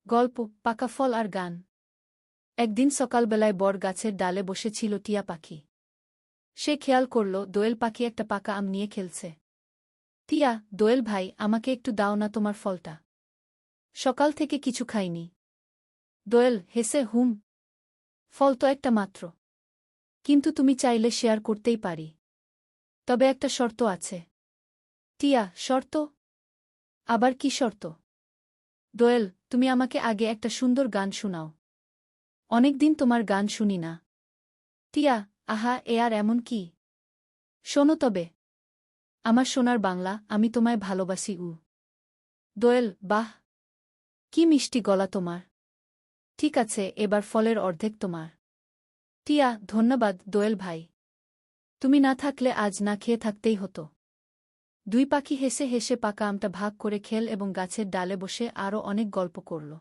গল্প পাকা ফল আর গান। একদিন সকালবেলায় বট গাছের ডালে বসেছিল টিয়া পাখি। সে খেয়াল করল দোয়েল পাখি একটা পাকা আম নিয়ে খেলছে। টিয়া, দোয়েল ভাই, আমাকে একটু দাও না তোমার ফলটা। সকাল থেকে কিছু খাইনি। দোয়েল হেসে হুম, ফল তো একটা মাত্র। কিন্তু তুমি চাইলে শেয়ার করতেই পারি। তবে একটা শর্ত আছে। টিয়া, শর্ত? আবার কি শর্ত? দোয়েল, তুমি আমাকে আগে একটা সুন্দর গান শোনাও। অনেকদিন তোমার গান শুনি না। টিয়া, আহা, এ আর এমন কি? শোনো তবে। আমার সোনার বাংলা, আমি তোমায় ভালোবাসি। দোয়েল, বাহ, কি মিষ্টি গলা তোমার। ঠিক আছে, এবার ফলের অর্ধেক তোমার। টিয়া, ধন্যবাদ দোয়েল ভাই। তুমি না থাকলে আজ না খেয়ে থাকতেই হতো। দুই পাখি হেসে হেসে পাকা আমটা ভাগ করে খেল এবং গাছের ডালে বসে আরও অনেক গল্প করল।